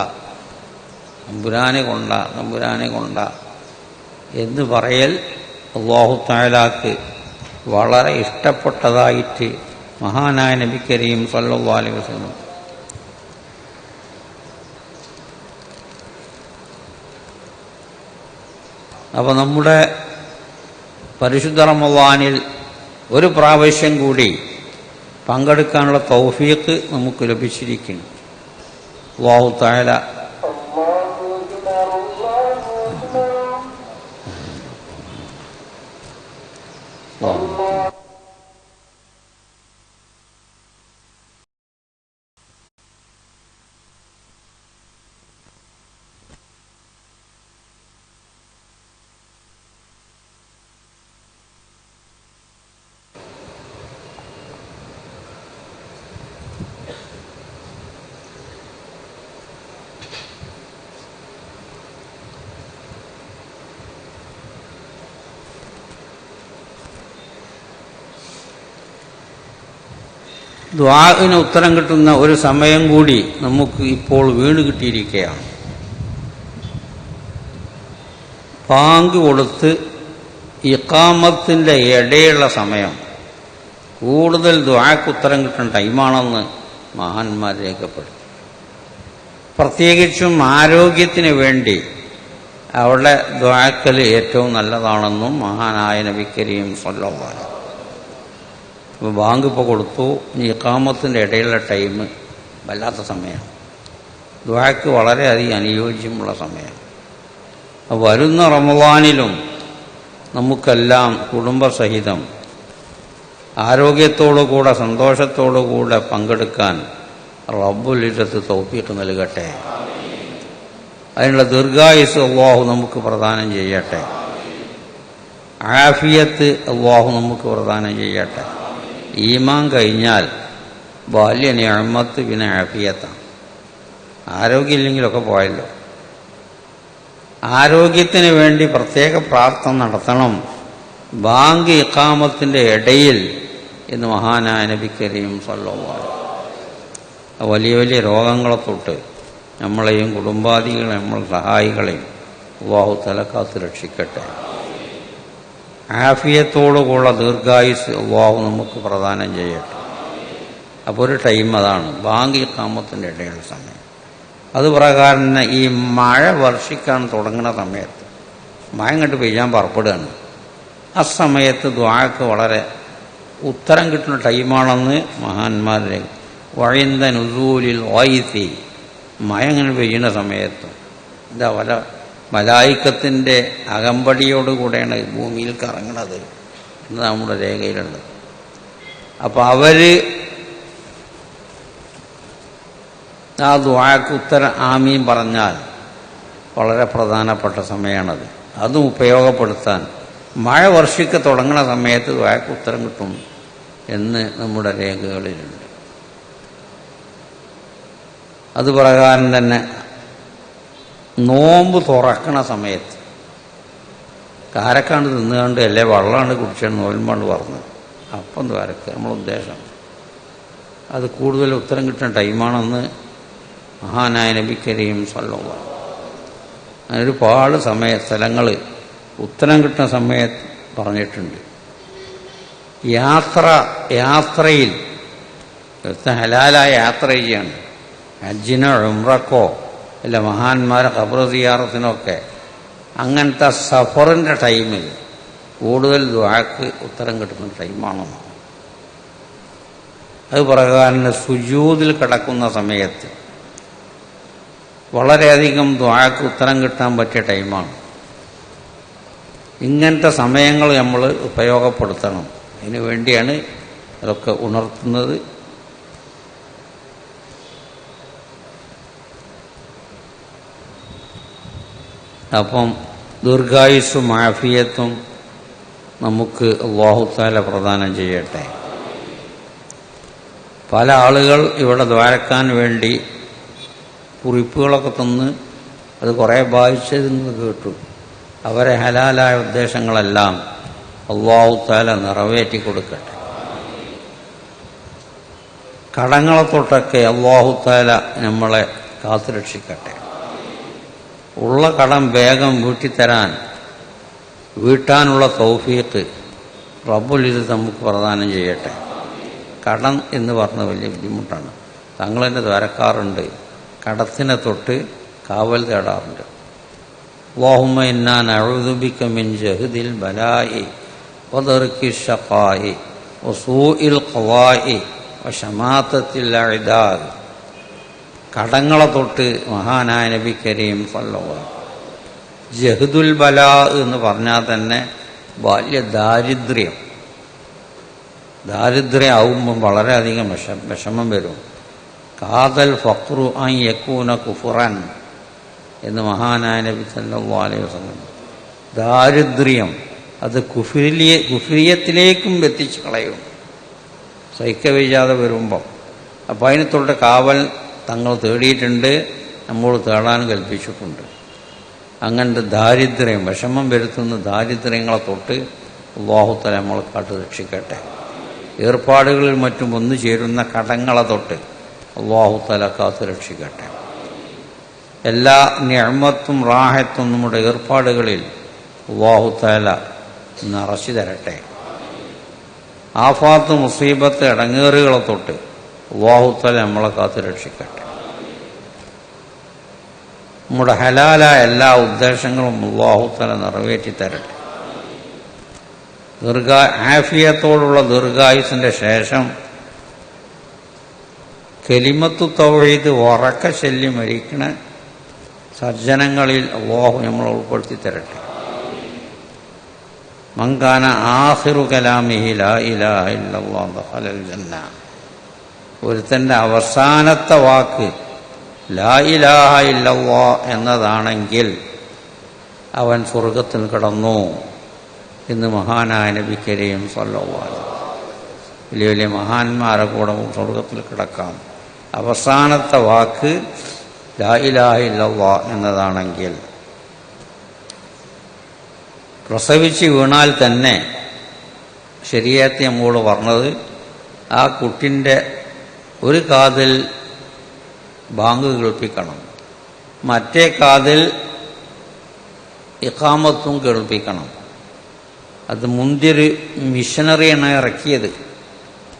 തമ്പുരാനെ കൊണ്ട, തമ്പുരാനെ കൊണ്ട എന്ന് പറയൽ അല്ലാഹു തആലാക്ക് വളരെ ഇഷ്ടപ്പെട്ടതായിട്ട് മഹാനായ നബി കരീം സല്ലല്ലാഹു അലൈഹി വസല്ലം അപ്പോൾ നമ്മുടെ പരിശുദ്ധ റമളാനിൽ ഒരു പ്രാവശ്യം കൂടി പങ്കെടുക്കാനുള്ള തൗഫീഖ് നമുക്ക് ലഭിച്ചിരിക്കുന്നു. അല്ലാഹു തആല ദുആഇന് ഉത്തരം കിട്ടുന്ന ഒരു സമയം കൂടി നമുക്ക് ഇപ്പോൾ വീണ് കിട്ടിയിരിക്കുകയാണ്. ബാങ്ക് കൊടുത്ത് ഇഖാമത്തിൻ്റെ ഇടയുള്ള സമയം കൂടുതൽ ദുആക്ക് ഉത്തരം കിട്ടുന്ന ടൈമാണെന്ന് മഹാന്മാർ രേഖപ്പെടുത്തി. പ്രത്യേകിച്ചും ആരോഗ്യത്തിന് വേണ്ടി അവിടെ ദുആക്കൽ ഏറ്റവും നല്ലതാണെന്നും മഹാനായ നബി കരീം സ്വല്ലല്ലാഹു അലൈഹി വസല്ലം. ഇപ്പോൾ ബാങ്ക് ഇപ്പോൾ കൊടുത്തു, ഇഖാമത്തിൻ്റെ ഇടയിലുള്ള ടൈം വല്ലാത്ത സമയമാണ്, ദുആക്ക് വളരെയധികം അനുയോജ്യമുള്ള സമയമാണ്. വരുന്ന റമളാനിലും നമുക്കെല്ലാം കുടുംബസഹിതം ആരോഗ്യത്തോടുകൂടെ സന്തോഷത്തോടുകൂടെ പങ്കെടുക്കാൻ റബ്ബുൽ ഇസ്സത്ത് തൗഫീഖ് നൽകട്ടെ. അതിനുള്ള ദീർഘായുസ് അല്ലാഹു നമുക്ക് പ്രദാനം ചെയ്യട്ടെ. ആഫിയത്ത് അല്ലാഹു നമുക്ക് പ്രദാനം ചെയ്യട്ടെ. ഈമാൻ കഴിഞ്ഞാൽ ബാല്യ നിഅമത്ത് പിന്നെ ആഫിയത്താണ്. ആരോഗ്യമില്ലെങ്കിലൊക്കെ പോയല്ലോ. ആരോഗ്യത്തിന് വേണ്ടി പ്രത്യേക പ്രാർത്ഥന നടത്തണം ബാങ്ക് ഇഖാമത്തിൻ്റെ ഇടയിൽ എന്ന് മഹാനായ നബി കരീം സ്വല്ലല്ലാഹു അലൈഹി വസല്ലം. വലിയ വലിയ രോഗങ്ങളെ തൊട്ട് നമ്മളെയും കുടുംബാദികളെയും നമ്മൾ സഹായികളെയും അല്ലാഹു തആല കാത്ത് രക്ഷിക്കട്ടെ. ആഫിയത്തോടുകൂള്ള ദീർഘായുസ് അല്ലാഹു നമുക്ക് പ്രദാനം ചെയ്യട്ടെ. അപ്പോൾ ഒരു ടൈം അതാണ് ബാങ്ക് ഇഖാമത്തിൻ്റെ ഇടയിലുള്ള സമയം. അത് പ്രകാരം തന്നെ ഈ മഴ വർഷിക്കാൻ തുടങ്ങുന്ന സമയത്ത് മഴ ഇങ്ങോട്ട് പെയ്യാൻ പുറപ്പെടുകയാണ്. ആ സമയത്ത് ദുആക്ക് വളരെ ഉത്തരം കിട്ടുന്ന ടൈമാണെന്ന് മഹാന്മാരുടെ വഴിന്ത നുസൂലിൽ വൈത്തി മഴ ഇങ്ങനെ പെയ്യുന്ന സമയത്ത് എന്താ വല മലായിക്കത്തിൻ്റെ അകമ്പടിയോടുകൂടെയാണ് ഭൂമിയിൽ കറങ്ങുന്നത് എന്ന് നമ്മുടെ രേഖയിലുണ്ട്. അപ്പോൾ അവർ ആ ദുആക്ക് ഉത്തരം ആമീൻ പറഞ്ഞാൽ വളരെ പ്രധാനപ്പെട്ട സമയമാണത്. അതും ഉപയോഗപ്പെടുത്താൻ മഴ വർഷിക്ക തുടങ്ങുന്ന സമയത്ത് ദുആക്ക് ഉത്തരം കിട്ടും എന്ന് നമ്മുടെ രേഖകളിലുണ്ട്. അത് പ്രകാരം തന്നെ നോമ്പ് തുറക്കണ സമയത്ത് കാരക്കാണ്ട് തിന്നുകൊണ്ട് അല്ലേ വെള്ളമാണ് കുടിച്ചാണ് നോൽമ്പാണ്ട് പറഞ്ഞത് അപ്പം ദ്വാരക്ക് നമ്മുടെ ഉദ്ദേശം അത് കൂടുതൽ ഉത്തരം കിട്ടുന്ന ടൈമാണെന്ന് മഹാനായ നബി കരീം സ്വല്ലല്ലാഹു അലൈഹി വസല്ലം. അങ്ങനെ ഒരുപാട് സ്ഥലങ്ങൾ ഉത്തരം കിട്ടുന്ന സമയത്ത് പറഞ്ഞിട്ടുണ്ട്. യാത്രയിൽ ഹലാലായ യാത്ര ചെയ്യാണ്, ഹജ്ജിനോ ഉംറക്കോ അല്ല മഹാന്മാരെ ഖബർ സിയാറത്തിനൊക്കെ അങ്ങനത്തെ സഫറിൻ്റെ ടൈമിൽ കൂടുതൽ ദുആക്ക് ഉത്തരം കിട്ടുന്ന ടൈമാണെന്ന്. അത് പ്രകാരം സുജൂദിൽ കിടക്കുന്ന സമയത്ത് വളരെയധികം ദുആക്ക് ഉത്തരം കിട്ടാൻ പറ്റിയ ടൈമാണ്. ഇങ്ങനത്തെ സമയങ്ങൾ നമ്മൾ ഉപയോഗപ്പെടുത്തണം. അതിനു വേണ്ടിയാണ് അതൊക്കെ ഉണർത്തുന്നത്. അപ്പം ദീർഘായുസ്സും ആഫിയത്തും നമുക്ക് അല്ലാഹു തആല പ്രദാനം ചെയ്യട്ടെ. പല ആളുകൾ ഇവിടെ ദ്വാരക്കാൻ വേണ്ടി കുറിപ്പുകളൊക്കെ തന്ന് അത് കുറേ വായിച്ചതെന്ന് കേട്ടു. അവരെ ഹലാലായ ഉദ്ദേശങ്ങളെല്ലാം അല്ലാഹു തആല നിറവേറ്റി കൊടുക്കട്ടെ. കടങ്ങളെ തൊട്ടൊക്കെ അല്ലാഹു തആല നമ്മളെ കാത്തുരക്ഷിക്കട്ടെ. ഉള്ള കടം വേഗം വീട്ടാനുള്ള തൗഫീഖ് റബ്ബുൽ ഇസ്സത്ത് നമുക്ക് പ്രദാനം ചെയ്യട്ടെ. കടം എന്ന് പറഞ്ഞ വലിയ ബുദ്ധിമുട്ടാണ്. തങ്ങൾ തന്നെ ദ്വാരക്കാറുണ്ട്, കടത്തിനെ തൊട്ട് കാവൽ തേടാറുണ്ട്. അല്ലാഹുമ്മ ഇന്നാ നഊദു ബിക മിൻ ജഹദിൽ ബലാഇ വദർക്കി ശഖാഇ വസൂഇൽ ഖവാഇ വശമാതത്തിൽ അഇദാ. കടങ്ങളെ തൊട്ട് മഹാനായ നബി കരീം സ്വല്ലല്ലാഹു അലൈഹി വസല്ലം. ജഹദുൽ ബലാ എന്ന് പറഞ്ഞാൽ തന്നെ വലിയ ദാരിദ്ര്യം ആവുമ്പം വളരെയധികം വിഷമം വരും. കാതൽ ഫഖ്റു അൻ യകൂന കുഫ്റൻ എന്ന് മഹാനായ നബി സല്ലല്ലാഹു അലൈഹി വസല്ലം. ദാരിദ്ര്യം അത് കുഫ്രിയത്തിലേക്കും എത്തിച്ച് കളയും സഹിക്കവയ്യാതെ വരുമ്പം. അപ്പം അതിനെ തൊട്ട് കാവൽ തങ്ങൾ തേടിയിട്ടുണ്ട്, നമ്മോട് തേടാൻ കൽപ്പിച്ചിട്ടുണ്ട്. അങ്ങനത്തെ ദാരിദ്ര്യം വിഷമം വരുത്തുന്ന ദാരിദ്ര്യങ്ങളെ തൊട്ട് അല്ലാഹു തആല നമ്മളെ കാത്തു രക്ഷിക്കട്ടെ. ഏർപ്പാടുകളിൽ മറ്റും ഒന്നു ചേരുന്ന കടങ്ങളെ തൊട്ട് അല്ലാഹു തആല കാത്തു രക്ഷിക്കട്ടെ. എല്ലാ നിഅമത്തും റാഹത്തും നമ്മുടെ ഏർപ്പാടുകളിൽ അല്ലാഹു തആല നിറച്ചു തരട്ടെ. ആഫാത്ത് മുസീബത്ത് ഇടങ്ങേറുകളെ തൊട്ട് അല്ലാഹു തആല നമ്മളെ കാത്ത് രക്ഷിക്കട്ടെ. നമ്മുടെ ഹലാലായ എല്ലാ ഉദ്ദേശങ്ങളും അല്ലാഹു തആല നിറവേറ്റി തരട്ടെ. ആഫിയത്തോടുള്ള ദീർഘായുസിന്റെ ശേഷം കലിമത്തു തൗഹീദ് ഉറക്ക ചൊല്ലി മരിക്കണ സജ്ജനങ്ങളിൽ അല്ലാഹു നമ്മളെ ഉൾപ്പെടുത്തി തരട്ടെ. മൻ കാന ആഖിറു കലാമിഹി ലാ ഇലാഹ ഇല്ലല്ലാഹു ദഖലൽ ജന്ന. ഒരുത്തൻ്റെ അവസാനത്തെ വാക്ക് ലാ ഇലാഹ ഇല്ലല്ലാഹ് എന്നതാണെങ്കിൽ അവൻ സ്വർഗത്തിൽ കിടന്നു എന്ന് മഹാനായ നബി കരീം സ്വല്ലല്ലാഹു അലൈഹി വസല്ലം. വലിയ വലിയ മഹാന്മാരെ കൂടെ സ്വർഗത്തിൽ കിടക്കാം. അവസാനത്തെ വാക്ക് ലാ ഇലാഹ ഇല്ലല്ലാഹ് എന്നതാണെങ്കിൽ. പ്രസവിച്ച് വീണാൽ തന്നെ ശരീഅത്ത് നമ്മോട് പറഞ്ഞത് ആ കുട്ടിൻ്റെ ഒരു കാതിൽ ബാങ്ക് കേൾപ്പിക്കണം, മറ്റേ കാതിൽ ഇഖാമത്തും കേൾപ്പിക്കണം. അത് മുന്തിയൊരു മിഷനറിയാണ് ഇറക്കിയത്.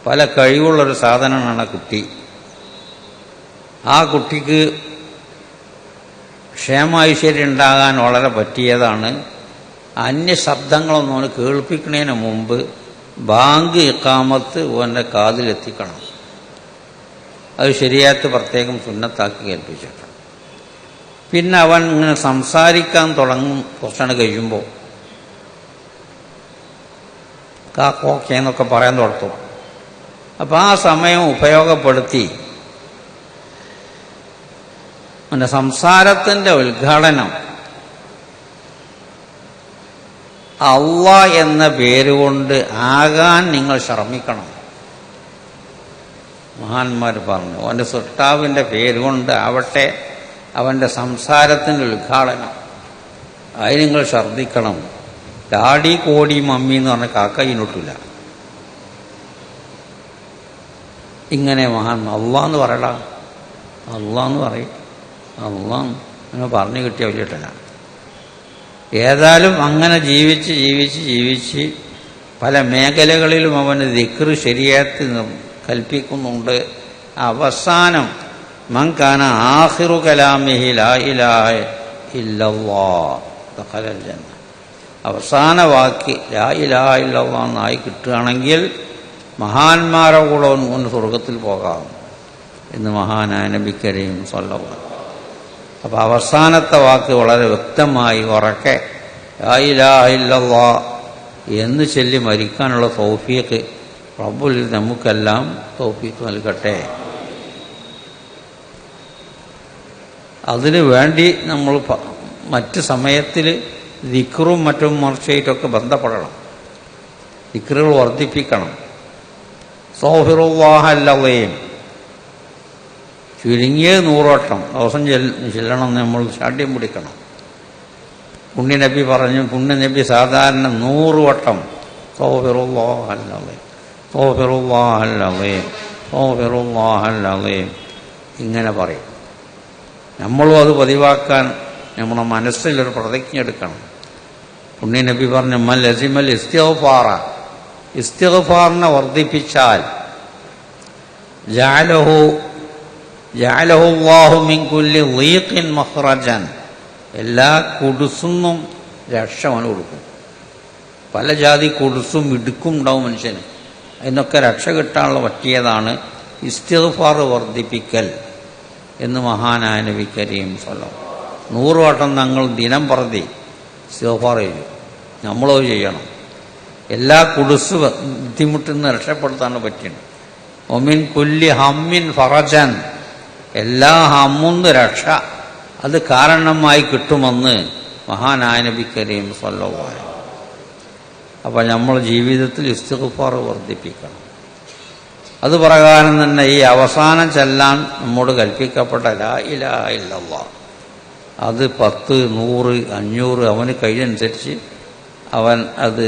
പല കഴിവുള്ളൊരു സാധനമാണ് കുട്ടി. ആ കുട്ടിക്ക് ക്ഷേമൈശ്വര്യം ഉണ്ടാകാൻ വളരെ പറ്റിയതാണ്. അന്യ ശബ്ദങ്ങളൊന്നും അവന് കേൾപ്പിക്കുന്നതിന് മുമ്പ് ബാങ്ക് ഇഖാമത്ത് അവൻ്റെ കാതിലെത്തിക്കണം. അത് ശരീഅത്ത് പ്രത്യേകം സുന്നത്താക്കി കേൾപ്പിച്ചിട്ടുണ്ട്. പിന്നെ അവൻ ഇങ്ങനെ സംസാരിക്കാൻ തുടങ്ങും. കുറച്ചാണ് കഴിയുമ്പോൾ കാക്കോക്കെ എന്നൊക്കെ പറയാൻ തുടങ്ങും. അപ്പം ആ സമയം ഉപയോഗപ്പെടുത്തി അവൻ്റെ സംസാരത്തിൻ്റെ ഉദ്ഘാടനം അല്ലാഹ് എന്ന പേരുകൊണ്ട് ആകാൻ നിങ്ങൾ ശ്രമിക്കണം. മഹാന്മാർ പറഞ്ഞു അവൻ്റെ സൃഷ്ടാവിൻ്റെ പേരുകൊണ്ട് ആവട്ടെ അവൻ്റെ സംസാരത്തിൻ്റെ ഉദ്ഘാടനം. അതിന് നിങ്ങൾ ഛർദ്ദിക്കണം. ഡാഡി കോടി മമ്മി എന്ന് പറഞ്ഞ കാക്കയിനൊട്ടില്ല. ഇങ്ങനെ മഹാൻ അള്ളാന്ന് പറയടാ, അള്ളാന്ന് പറയും, അള്ളാന്ന് അങ്ങനെ പറഞ്ഞു കിട്ടിയ വലിയിട്ടില്ല. ഏതായാലും അങ്ങനെ ജീവിച്ച് ജീവിച്ച് ജീവിച്ച് പല മേഖലകളിലും അവന് ദിക്ർ ശരീഅത്ത് കൽപ്പിക്കുന്നുണ്ട്. അവസാനം മൻ കാന ആഖിറു കലാമിഹി ലാ ഇലാഹ ഇല്ലല്ലാഹ് ദഖലൽ ജന്ന. അവസാന വാക്ക് ലാ ഇലാഹ ഇല്ലല്ലാഹ് എന്നായി കിട്ടുകയാണെങ്കിൽ മഹാന്മാരെ കൂടെ ഒന്ന് സ്വർഗത്തിൽ പോകാം എന്ന് മഹാനായ നബി കരീം സ്വല്ലല്ലാഹു അലൈഹി വസല്ലം. അപ്പോൾ അവസാനത്തെ വാക്ക് വളരെ വ്യക്തമായി ഉറക്കെ ലാ ഇലാഹ ഇല്ലല്ലാഹ് എന്ന് ചൊല്ലി മരിക്കാനുള്ള തൗഫീഖ് റബ്ബുൽ നമുക്കെല്ലാം തൗഫീഖ് നൽകട്ടെ. അതിനു വേണ്ടി നമ്മൾ മറ്റ് സമയത്തിൽ ദിക്റും മറ്റും മർച്ചയായിട്ടൊക്കെ ബന്ധപ്പെടണം. ദിക്റുകൾ വർദ്ധിപ്പിക്കണം. അസ്തഗ്ഫിറുല്ലാഹൽ അസീം ചുരുങ്ങിയ 100 വട്ടം ദിവസം ചെല്ലണം. നമ്മൾ ശാഠ്യം പിടിക്കണം. പുണ്യനബി പറഞ്ഞു, പുണ്യനബി സാധാരണ 100 വട്ടം അസ്തഗ്ഫിറുല്ലാഹൽ അസീം, അസ്തഗ്ഫിറുല്ലാഹൽ അസീം, അസ്തഗ്ഫിറുല്ലാഹൽ അസീം ഇങ്ങനെ പറയും. നമ്മളും അത് പതിവാക്കാൻ നമ്മുടെ മനസ്സിലൊരു പ്രതിജ്ഞ എടുക്കണം. പുണ്യനബി പറഞ്ഞു മൽ ലസിമൽ ഇസ്തിഗ്ഫാറ, ഇസ്തിഗ്ഫാറിനെ വർദ്ധിപ്പിച്ചാൽ ജഅലഹു അല്ലാഹു മിൻ കുല്ലി ദീഖിൻ മഖ്റജൻ, എല്ലാ കുടുസുന്നും രക്ഷ അവന് കൊടുക്കും. പല ജാതി കുടുസും ഇടുക്കും ഉണ്ടാവും മനുഷ്യന്. അതിനൊക്കെ രക്ഷ കിട്ടാനുള്ള പറ്റിയതാണ് ഇസ്തിഗ്ഫാർ വർദ്ധിപ്പിക്കൽ എന്ന് മഹാനായ നബി കരീം സ്വല്ലല്ലാഹു അലൈഹി വസല്ലം. 100 വട്ടം ഞങ്ങൾ ദിനം പ്രതി ഇസ്തിഗ്ഫാർ ചെയ്യും. നമ്മളത് ചെയ്യണം. എല്ലാ കുടുസ് ബുദ്ധിമുട്ടിൽ നിന്ന് രക്ഷപ്പെടുത്താൻ പറ്റുന്നു. ഒമിൻ കുല്ലി ഹമ്മിൻ ഫറജൻ, എല്ലാ ഹമ്മുന്ന് രക്ഷ അത് കാരണമായി കിട്ടുമെന്ന് മഹാനായ നബി കരീം സ്വല്ലല്ലാഹു അലൈഹി വസല്ലം. അപ്പോൾ നമ്മൾ ജീവിതത്തിൽ ഇസ്തിഗ്ഫാർ വർദ്ധിപ്പിക്കണം. അത് പ്രകാരം തന്നെ ഈ അവസാനം ചെല്ലാൻ നമ്മോട് കൽപ്പിക്കപ്പെട്ട ലാ ഇലാഹ ഇല്ലല്ലാഹ് അത് 10, 100, 500 അവന് കഴിയനുസരിച്ച് അവൻ അത്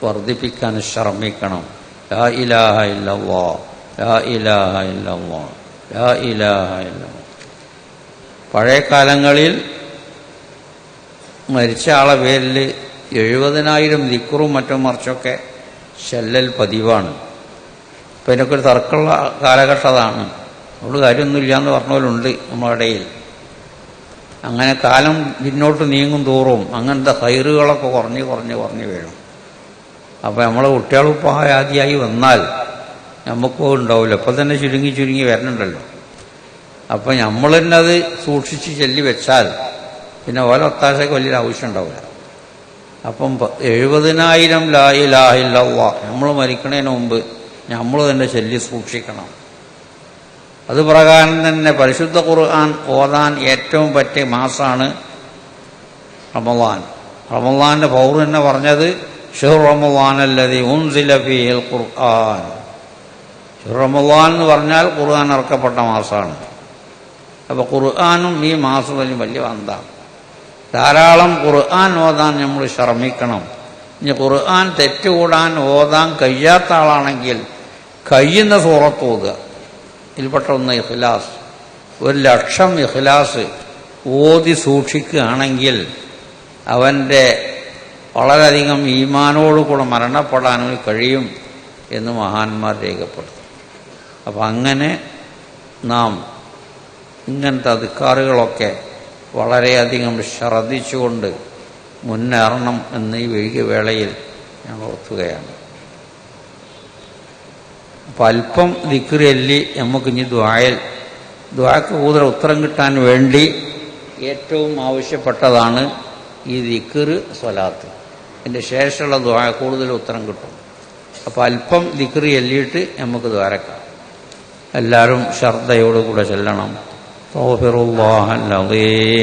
വർദ്ധിപ്പിക്കാൻ ശ്രമിക്കണം. ലാ ഇലാഹ ഇല്ലല്ലാഹ്, ലാ ഇലാഹ ഇല്ലല്ലാഹ്, ലാ ഇലാഹ ഇല്ലല്ലാഹ്. പഴയ കാലങ്ങളിൽ മരിച്ച ആളെ പേരിൽ 70,000 ദിക്റും മറ്റും മറിച്ചൊക്കെ ചെല്ലൽ പതിവാണ്. അപ്പം ഇതിനൊക്കെ ഒരു തർക്കമുള്ള കാലഘട്ടം അതാണ്. അവിടെ കാര്യമൊന്നുമില്ല എന്ന് പറഞ്ഞവരുണ്ട് നമ്മുടെ ഇടയിൽ. അങ്ങനെ കാലം പിന്നോട്ട് നീങ്ങും തോറും അങ്ങനത്തെ ഹൈറുകളൊക്കെ കുറഞ്ഞ് വരും. അപ്പോൾ നമ്മളെ കുട്ടികളിപ്പോൾ ആദിയായി വന്നാൽ നമുക്കോ ഉണ്ടാവില്ല. ഇപ്പം തന്നെ ചുരുങ്ങി വരുന്നുണ്ടല്ലോ. അപ്പം നമ്മൾ തന്നെ അത് സൂക്ഷിച്ച് ചെല്ലി വെച്ചാൽ പിന്നെ ഓരോ ഒത്താശയ്ക്ക് വലിയൊരു ആവശ്യം ഉണ്ടാവില്ല. അപ്പം 70,000 ലാ ഇലാഹ ഇല്ലല്ലാഹ് നമ്മൾ മരിക്കണതിന് മുമ്പ് നമ്മൾ തന്നെ ചൊല്ലി സൂക്ഷിക്കണം. അത് പ്രകാരം തന്നെ പരിശുദ്ധ ഖുർആൻ ഓതാൻ ഏറ്റവും പറ്റിയ മാസമാണ് റമളാൻ. റമളാന്റെ പൗർ തന്നെ പറഞ്ഞത് ശഹ്റു റമളാനല്ലദീ ഉൻസില ഫീഹിൽ ഖുർആൻ. റമളാൻ എന്ന് പറഞ്ഞാൽ ഖുർആൻ ഇറക്കപ്പെട്ട മാസമാണ്. അപ്പോൾ ഖുർആനും ഈ മാസത്തിൽ വലിയ ബന്ധമാണ്. ധാരാളം ഖുർആൻ ഓതാൻ നമ്മൾ ശ്രമിക്കണം. ഇനി ഖുർആൻ തെറ്റുകൂടാൻ ഓതാൻ കഴിയാത്ത ആളാണെങ്കിൽ കഴിയുന്ന സൂറത്ത് ഓതുക. ഇതിൽപ്പെട്ട ഒന്ന് ഇഖ്ലാസ്. 1,00,000 ഇഖ്ലാസ് ഓതി സൂക്ഷിക്കുകയാണെങ്കിൽ അവൻ്റെ വളരെയധികം ഈമാനോടുകൂടെ മരണപ്പെടാൻ കഴിയും എന്ന് മഹാന്മാർ രേഖപ്പെടുത്തും. അപ്പം അങ്ങനെ നാം ഇങ്ങനത്തെ അദ്കാറുകളൊക്കെ വളരെയധികം ശ്രദ്ധിച്ചുകൊണ്ട് മുന്നേറണം എന്ന് ഈ വൈകിയ വേളയിൽ ഞാൻ ഓർത്തുകയാണ്. അപ്പം അല്പം ദിക്ർ ചൊല്ലി നമുക്കിനി ദുആക്ക് കൂടുതൽ ഉത്തരം കിട്ടാൻ വേണ്ടി ഏറ്റവും ആവശ്യപ്പെട്ടതാണ് ഈ ദിക്ർ സ്വലാത്ത്. അതിൻ്റെ ശേഷമുള്ള ദുആ കൂടുതൽ ഉത്തരം കിട്ടും. അപ്പോൾ അല്പം ദിക്ർ ചൊല്ലിയിട്ട് നമുക്ക് ദ്വാരക്കാം. എല്ലാവരും ശ്രദ്ധയോടുകൂടെ ചെല്ലണം. അസ്തഗ്ഫിറുല്ലാഹൽ അസീം.